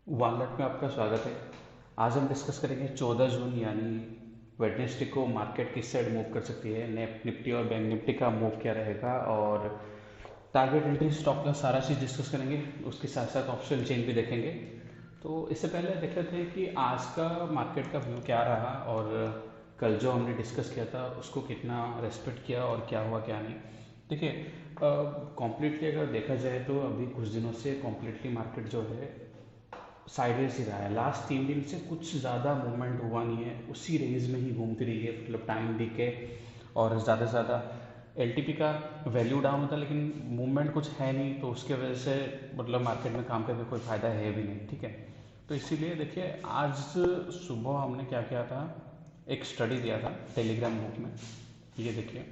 Walnut में आपका स्वागत है। आज हम डिस्कस करेंगे 14 जून यानी वेडनेसडे को मार्केट किस साइड मूव कर सकती है। निफ्टी और बैंक निफ्टी का मूव क्या रहेगा और टारगेट एंट्री स्टॉप लॉस सारा चीज़ डिस्कस करेंगे। उसके साथ साथ ऑप्शन चेन भी देखेंगे। तो इससे पहले देख लेते हैं कि आज का मार्केट का व्यू क्या रहा और कल जो हमने डिस्कस किया था उसको कितना रेस्पेक्ट किया और क्या हुआ क्या नहीं। देखिए, कॉम्प्लीटली अगर देखा जाए तो अभी कुछ दिनों से कॉम्प्लीटली मार्केट जो है साइडवेज ही रहा है। लास्ट 3 दिन से कुछ ज़्यादा मूवमेंट हुआ नहीं है, उसी रेंज में ही घूमती रही है। मतलब टाइम डीके और ज़्यादा से ज़्यादा एलटीपी का वैल्यू डाउन होता है, लेकिन मूवमेंट कुछ है नहीं, तो उसके वजह से मतलब मार्केट में काम करके कोई फ़ायदा है भी नहीं। ठीक है, तो इसीलिए देखिए आज सुबह हमने क्या किया था, एक स्टडी दिया था टेलीग्राम ग्रुप में। ये देखिए,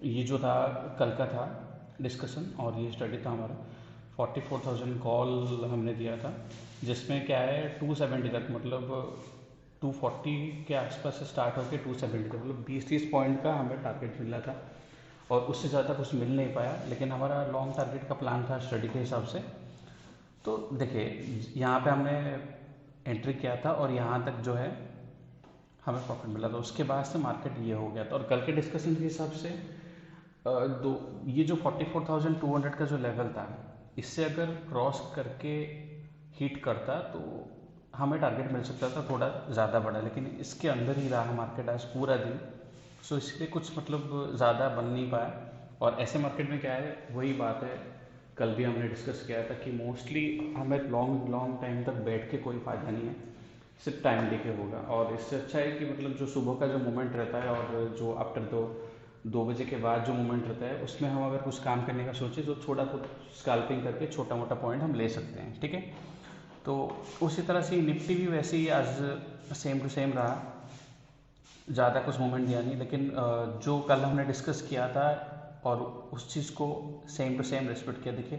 ये जो था कल का था डिस्कशन और ये स्टडी था हमारा 44,000 कॉल हमने दिया था, जिसमें क्या है 270 तक, मतलब 240 के आसपास से स्टार्ट होकर 270 तक, मतलब 20-30 पॉइंट का हमें टारगेट मिला था और उससे ज़्यादा कुछ मिल नहीं पाया। लेकिन हमारा लॉन्ग टारगेट का प्लान था स्टडी के हिसाब से। तो देखिए, यहाँ पे हमने एंट्री किया था और यहाँ तक जो है हमें प्रॉफिट मिला था। उसके बाद से मार्केट ये हो गया था और कल के डिस्कशन के हिसाब से दो ये जो 44,200 का जो लेवल था, इससे अगर क्रॉस करके हिट करता तो हमें टारगेट मिल सकता था थोड़ा ज़्यादा बड़ा, लेकिन इसके अंदर ही रहा मार्केट आज पूरा दिन। सो इसलिए कुछ मतलब ज़्यादा बन नहीं पाया। और ऐसे मार्केट में क्या है, वही बात है, कल भी हमने डिस्कस किया था कि मोस्टली हमें लॉन्ग लॉन्ग टाइम तक बैठ के कोई फ़ायदा नहीं है, सिर्फ टाइम लेके होगा। और इससे अच्छा है कि मतलब जो सुबह का जो मोमेंट रहता है और जो आफ्टर 2 बजे के बाद जो मोमेंट रहता है, उसमें हम अगर कुछ काम करने का सोचें तो थोड़ा कुछ स्कैल्पिंग करके छोटा मोटा पॉइंट हम ले सकते हैं। ठीक है, तो उसी तरह से निफ्टी भी वैसे ही आज सेम टू सेम रहा, ज़्यादा कुछ मूवमेंट दिया नहीं। लेकिन जो कल हमने डिस्कस किया था और उस चीज़ को सेम टू सेम रिस्पेक्ट किया। देखिए,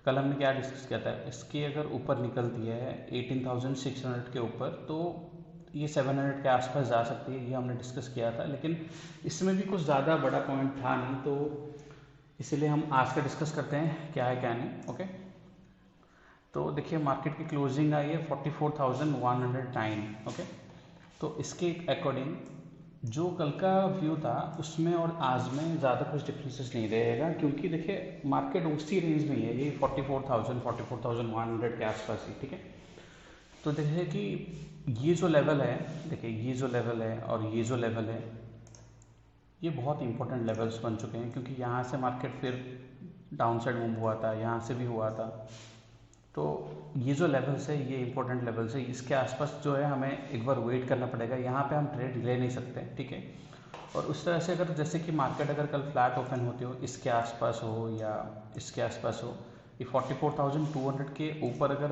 कल हमने क्या डिस्कस किया था, इसके अगर ऊपर निकलती है 18,600 के ऊपर तो ये 700 के आसपास जा सकती है, ये हमने डिस्कस किया था। लेकिन इसमें भी कुछ ज़्यादा बड़ा पॉइंट था नहीं, तो इसीलिए हम आज का डिस्कस करते हैं क्या है क्या नहीं। ओके, तो देखिए मार्केट की क्लोजिंग आई है 44,109। ओके, तो इसके अकॉर्डिंग जो कल का व्यू था उसमें और आज में ज़्यादा कुछ डिफरेंसेस नहीं रहेगा, क्योंकि देखिए मार्केट उसी रेंज में ही है, ये 44,000 44,100 के आसपास ही। ठीक है, तो देखिए कि ये जो लेवल है, देखिए ये जो लेवल है और ये जो लेवल है, ये बहुत इंपॉर्टेंट लेवल्स बन चुके हैं, क्योंकि यहाँ से मार्केट फिर डाउन साइड मूव हुआ था, यहाँ से भी हुआ था। तो ये जो लेवल्स है ये इंपॉर्टेंट लेवल्स है, इसके आसपास जो है हमें एक बार वेट करना पड़ेगा, यहाँ पे हम ट्रेड ले नहीं सकते। ठीक है, और उस तरह से अगर जैसे कि मार्केट अगर कल फ्लैट ओपन होती हो, इसके आसपास हो या इसके आसपास हो, ये 44,200 के ऊपर अगर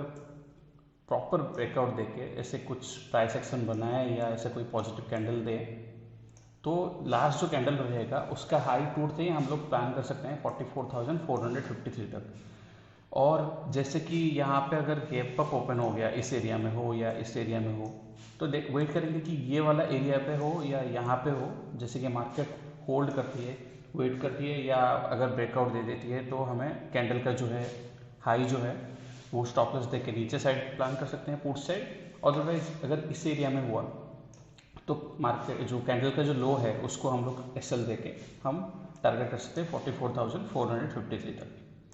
प्रॉपर ब्रेकआउट देके ऐसे कुछ प्राइस एक्शन बनाए या ऐसे कोई पॉजिटिव कैंडल दे, तो लास्ट जो कैंडल रहेगा उसका हाई टूटते ही हम लोग प्लान कर सकते हैं 44,453 तक। और जैसे कि यहाँ पे अगर गैप अप ओपन हो गया, इस एरिया में हो या इस एरिया में हो, तो देख वेट करेंगे कि ये वाला एरिया पे हो या यहाँ पे हो। जैसे कि मार्केट होल्ड करती है, वेट करती है, या अगर ब्रेकआउट दे देती है तो हमें कैंडल का जो है हाई जो है वो स्टॉप लॉस दे के नीचे साइड प्लान कर सकते हैं, पुट साइड। अदरवाइज अगर इस एरिया में हुआ तो मार्केट जो कैंडल का जो लो है उसको हम लोग एसएल दे के हम टारगेट कर सकते हैं 44,453 तक।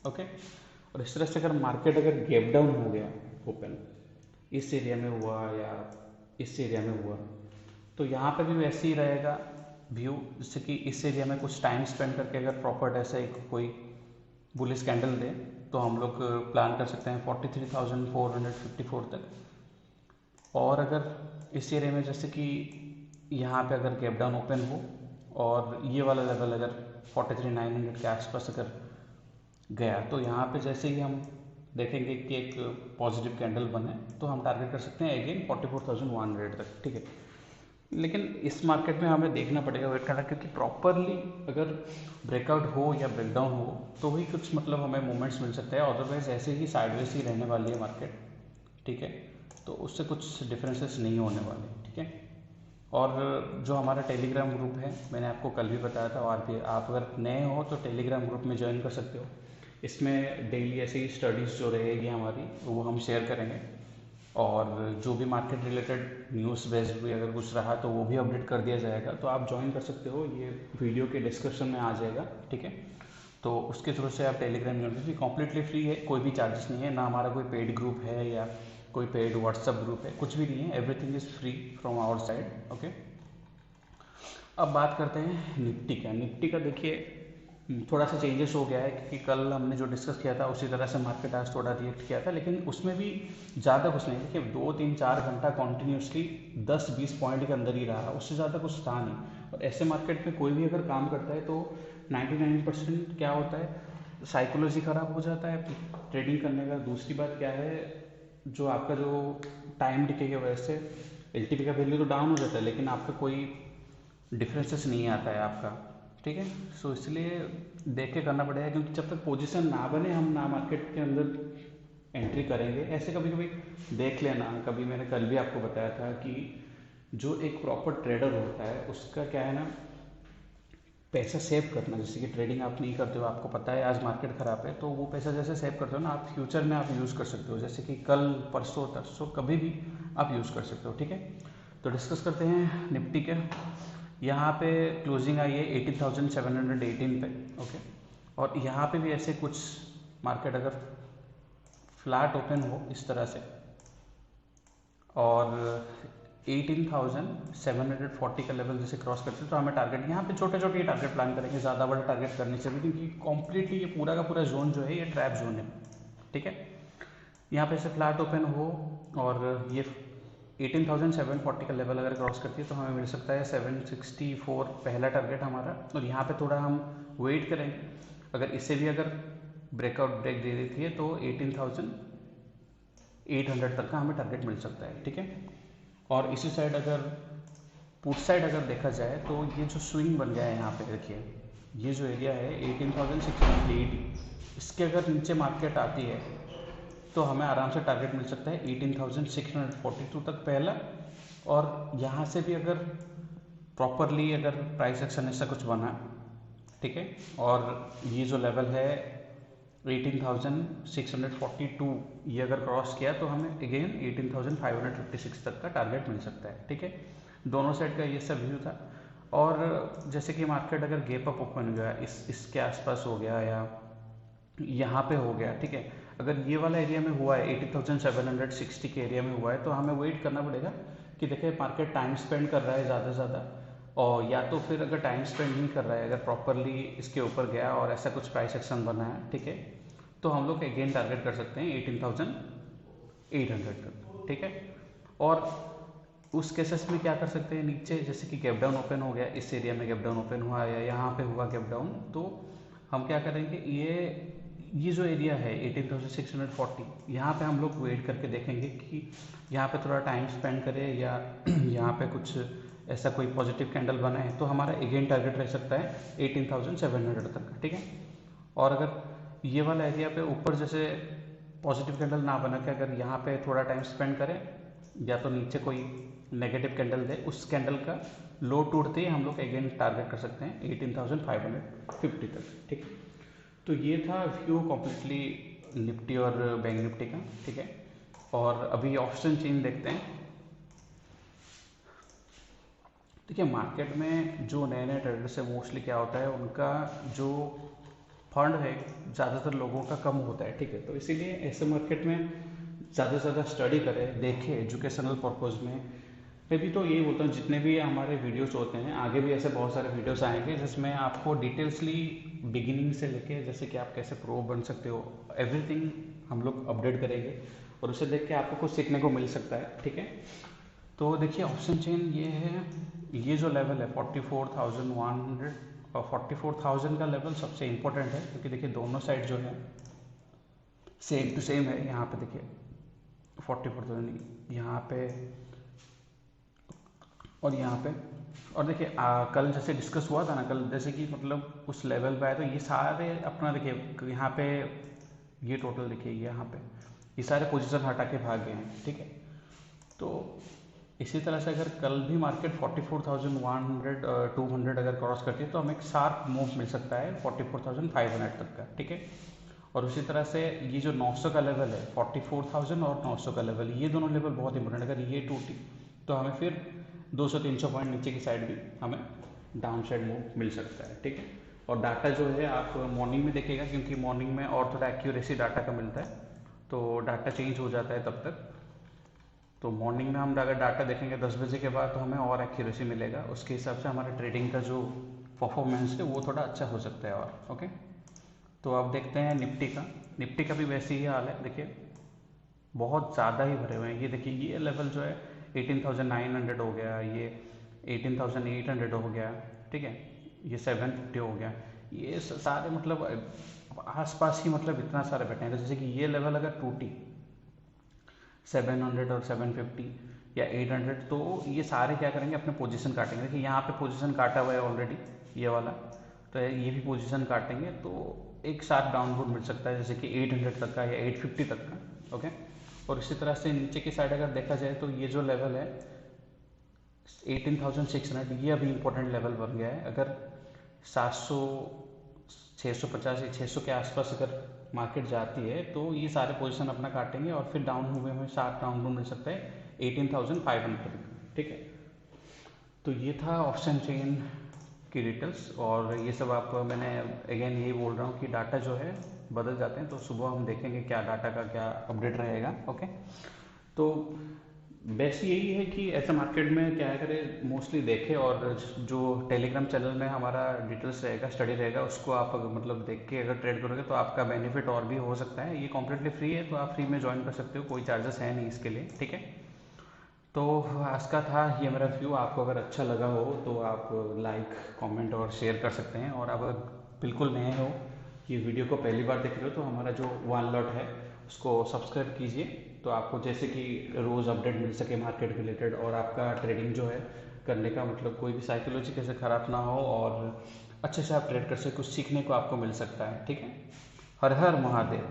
ओके, और इस तरह से अगर मार्केट अगर गैप डाउन हो गया ओपन, इस एरिया में हुआ या इस एरिया में हुआ, तो यहाँ पे भी वैसे ही रहेगा व्यू। जैसे कि इस एरिया में कुछ टाइम स्पेंड करके अगर प्रॉपर ऐसे कोई बुलिश कैंडल दे तो हम लोग प्लान कर सकते हैं 43,454 तक। और अगर इस एरिया में जैसे कि यहाँ पे अगर गैप डाउन ओपन हो और ये वाला लेवल अगर 43,900 के आसपास अगर गया, तो यहाँ पे जैसे ही हम देखेंगे कि एक पॉजिटिव कैंडल बने तो हम टारगेट कर सकते हैं अगेन 44,100 तक। ठीक है, लेकिन इस मार्केट में हमें देखना पड़ेगा, वेट करना, क्योंकि प्रॉपरली अगर ब्रेकआउट हो या ब्रेकडाउन हो तो ही कुछ मतलब हमें मूवमेंट्स मिल सकते हैं, अदरवाइज ऐसे ही साइडवेज ही रहने वाली है मार्केट। ठीक है, तो उससे कुछ डिफरेंसेस नहीं होने वाले। ठीक है, और जो हमारा टेलीग्राम ग्रुप है, मैंने आपको कल भी बताया था, और भी आप अगर नए हो तो टेलीग्राम ग्रुप में ज्वाइन कर सकते हो। इसमें डेली ऐसी स्टडीज़ जो रहेगी हमारी वो हम शेयर करेंगे, और जो भी मार्केट रिलेटेड न्यूज़ बेस्ड भी अगर कुछ रहा तो वो भी अपडेट कर दिया जाएगा। तो आप ज्वाइन कर सकते हो, ये वीडियो के डिस्क्रिप्शन में आ जाएगा, ठीक है। तो उसके थ्रू से आप टेलीग्राम ज्वाइन करिए, कम्प्लीटली फ्री है, कोई भी चार्जेस नहीं है, ना हमारा कोई पेड ग्रुप है या कोई पेड व्हाट्सअप ग्रुप है, कुछ भी नहीं है, everything is free from our side, okay. अब बात करते हैं निफ्टी का। निफ्टी का देखिए थोड़ा सा चेंजेस हो गया है, क्योंकि कल हमने जो डिस्कस किया था उसी तरह से मार्केट आज थोड़ा रिएक्ट किया था, लेकिन उसमें भी ज़्यादा कुछ नहीं। देखिए 2-3-4 घंटा कॉन्टीन्यूसली 10-20 पॉइंट के अंदर ही रहा, उससे ज़्यादा कुछ था नहीं। और ऐसे मार्केट में कोई भी अगर काम करता है तो 99% क्या होता है, साइकोलॉजी ख़राब हो जाता है ट्रेडिंग करने का। दूसरी बात क्या है, जो आपका जो टाइम डिके की वजह से एलटीपी का वैल्यू तो डाउन हो जाता है, लेकिन आपका कोई डिफरेंसेस नहीं आता है आपका, ठीक है। सो इसलिए देख के करना पड़ेगा, क्योंकि जब तक पोजीशन ना बने हम ना मार्केट के अंदर एंट्री करेंगे। ऐसे कभी कभी देख लेना, कभी मैंने कल भी आपको बताया था कि जो एक प्रॉपर ट्रेडर होता है उसका क्या है ना, पैसा सेव करना। जैसे कि ट्रेडिंग आप नहीं करते हो, आपको पता है आज मार्केट ख़राब है, तो वो पैसा जैसे सेव करते हो ना, आप फ्यूचर में आप यूज़ कर सकते हो, जैसे कि कल परसों तरसों कभी भी आप यूज़ कर सकते हो, ठीक है। तो डिस्कस करते हैं निफ्टी के। यहाँ पे क्लोजिंग आई है 18,718 पे, ओके। और यहाँ पे भी ऐसे कुछ मार्केट अगर फ्लैट ओपन हो इस तरह से और 18,740 का लेवल जैसे क्रॉस करते हैं, तो हमें टारगेट यहाँ पे छोटे छोटे टारगेट प्लान करेंगे, ज़्यादा बड़ा टारगेट करने चाहिए, क्योंकि कॉम्प्लीटली ये पूरा का पूरा जोन जो है ये ट्रैप जोन है, ठीक है। यहाँ पे से फ्लैट ओपन हो और ये 18,740 का लेवल अगर क्रॉस करती है तो हमें मिल सकता है 764 पहला टारगेट हमारा। और यहाँ पे थोड़ा हम वेट करेंगे, अगर इससे भी अगर ब्रेकआउट ब्रेक दे देती है तो 18,800 तक का हमें टारगेट मिल सकता है, ठीक है। और इसी साइड अगर पुट साइड अगर देखा जाए तो ये जो स्विंग बन गया है यहाँ पे देखिए, ये जो एरिया है 18,680, इसके अगर नीचे मार्केट आती है तो हमें आराम से टारगेट मिल सकता है 18,642 तक पहला। और यहाँ से भी अगर प्रॉपरली अगर प्राइस एक्शन ऐसा कुछ बना, ठीक है, और ये जो लेवल है 18,642 ये अगर क्रॉस किया तो हमें अगेन 18,556 तक का टारगेट मिल सकता है, ठीक है। दोनों साइड का ये सब व्यू था। और जैसे कि मार्केट अगर गैप अप ओपन हो गया इसके आसपास हो गया या यहाँ पे हो गया, ठीक है, अगर ये वाला एरिया में हुआ है 80,760 के एरिया में हुआ है, तो हमें वेट करना पड़ेगा कि देखिए मार्केट टाइम स्पेंड कर रहा है ज़्यादा से ज़्यादा, और या तो फिर अगर टाइम स्पेंड नहीं कर रहा है, अगर प्रॉपरली इसके ऊपर गया और ऐसा कुछ प्राइस एक्शन बना है, ठीक है, तो हम लोग अगेन टारगेट कर सकते हैं 18,800 तक, ठीक है। और उस केसेस में क्या कर सकते हैं, नीचे जैसे कि गैप डाउन ओपन हो गया, इस एरिया में गैप डाउन ओपन हुआ या यहाँ पे हुआ गैप डाउन, तो हम क्या करेंगे, ये जो एरिया है 18,640 यहाँ पे हम लोग वेट करके देखेंगे कि यहाँ पे थोड़ा टाइम स्पेंड करें या यहाँ पे कुछ ऐसा कोई पॉजिटिव कैंडल बना है, तो हमारा अगेन टारगेट रह सकता है 18,700 तक का, ठीक है। और अगर ये वाला एरिया पे ऊपर जैसे पॉजिटिव कैंडल ना बना के अगर यहाँ पे थोड़ा टाइम स्पेंड करें या तो नीचे कोई नेगेटिव कैंडल दे, उस कैंडल का लो टूटते ही हम लोग अगेन टारगेट कर सकते हैं 18,550 तक, ठीक है। तो ये था व्यू कम्प्लीटली निफ्टी और बैंक निफ्टी का, ठीक है। और अभी ऑप्शन चेन देखते हैं। देखिए मार्केट में जो नए नए ट्रेडर्स है मोस्टली क्या होता है, उनका जो फंड है ज़्यादातर लोगों का कम होता है, ठीक है। तो इसीलिए ऐसे मार्केट में ज़्यादा से ज़्यादा स्टडी करें, देखें एजुकेशनल पर्पज़ में। मैं भी तो यही बोलता हूँ, जितने भी हमारे वीडियोस होते हैं आगे भी ऐसे बहुत सारे वीडियोस आएंगे जिसमें आपको डिटेल्सली बिगिनिंग से लेके जैसे कि आप कैसे प्रो बन सकते हो, एवरीथिंग हम लोग अपडेट करेंगे और उसे देख के आपको कुछ सीखने को मिल सकता है, ठीक है। तो देखिए ऑप्शन चेन ये है, ये जो लेवल है 44,100 और 44,000 का लेवल सबसे इम्पोर्टेंट है, क्योंकि देखिए दोनों साइड जो है सेम टू सेम है। यहाँ पे देखिए 44,000 यहाँ पे और यहाँ पे, और देखिए कल जैसे डिस्कस हुआ था ना, कल जैसे कि मतलब उस लेवल पे आए तो ये सारे अपना देखिए यहाँ पे ये टोटल देखिए यहाँ पे ये सारे पोजीशन हटा के भाग गए हैं, ठीक है। तो इसी तरह से अगर कल भी मार्केट 44,100 200 अगर क्रॉस करती है तो हमें एक शार्प मूव मिल सकता है 44,500 तक का, ठीक है। और उसी तरह से ये जो 900 का लेवल है, 44,000 और 900 का लेवल, ये दोनों लेवल बहुत इंपॉर्टेंट। अगर ये टूटी तो हमें फिर 200-300 पॉइंट नीचे की साइड भी हमें डाउन साइड मूव मिल सकता है, ठीक है। और डाटा जो है आप मॉर्निंग में देखिएगा, क्योंकि मॉर्निंग में और थोड़ा एक्यूरेसी डाटा का मिलता है, तो डाटा चेंज हो जाता है तब तक। तो मॉर्निंग में हम अगर डाटा देखेंगे 10 बजे के बाद तो हमें और एक्यूरेसी मिलेगा, उसके हिसाब से हमारा ट्रेडिंग का जो परफॉर्मेंस है वो थोड़ा अच्छा हो सकता है। और ओके, तो अब देखते हैं निफ्टी का भी वैसे ही हाल है। देखिए बहुत ज़्यादा ही भरे हुए हैं। ये देखिए ये लेवल जो है 18,900 हो गया, ये 18,800 हो गया, ठीक है, ये 750 हो गया, ये सारे मतलब आसपास ही मतलब इतना सारे बैठे हैं। जैसे कि ये लेवल अगर टूटी 700 और 750 या 800, तो ये सारे क्या करेंगे, अपने पोजीशन काटेंगे। देखिए यहाँ पे पोजीशन काटा हुआ है ऑलरेडी ये वाला, तो ये भी पोजीशन काटेंगे, तो एक साथ डाउनवर्ड मिल सकता है, जैसे कि 800 तक का या 850 तक का। ओके, और इसी तरह से नीचे की साइड अगर देखा जाए तो ये जो लेवल है 18,600, ये अभी इंपॉर्टेंट लेवल बन गया है। अगर 700, 650 या 600 के आसपास अगर मार्केट जाती है तो ये सारे पोजीशन अपना काटेंगे और फिर डाउन मूव में शार्प डाउन मूव मिल सकता है 18,500, ठीक है। तो ये था ऑप्शन चेन की डिटेल्स, और ये सब आप मैंने अगेन यही बोल रहा हूँ कि डाटा जो है बदल जाते हैं, तो सुबह हम देखेंगे क्या डाटा का क्या अपडेट रहेगा। ओके, तो बेस्ट यही है कि ऐसे मार्केट में क्या करें, मोस्टली देखें, और जो टेलीग्राम चैनल में हमारा डिटेल्स रहेगा, स्टडी रहेगा, उसको आप मतलब देख के अगर ट्रेड करोगे तो आपका बेनिफिट और भी हो सकता है। ये कम्प्लीटली फ्री है, तो आप फ्री में ज्वाइन कर सकते हो, कोई चार्जेस है नहीं इसके लिए, ठीक है। तो आज का था ये मेरा व्यू। आपको अगर अच्छा लगा हो तो आप लाइक, कमेंट और शेयर कर सकते हैं। और अगर बिल्कुल नए हो, ये वीडियो को पहली बार देख रहे हो, तो हमारा जो वन लॉट है उसको सब्सक्राइब कीजिए, तो आपको जैसे कि रोज़ अपडेट मिल सके मार्केट रिलेटेड, और आपका ट्रेडिंग जो है करने का मतलब कोई भी साइकोलॉजी कैसे ख़राब ना हो, और अच्छे से आप ट्रेड कर सके, कुछ सीखने को आपको मिल सकता है, ठीक है। हर हर महादेव।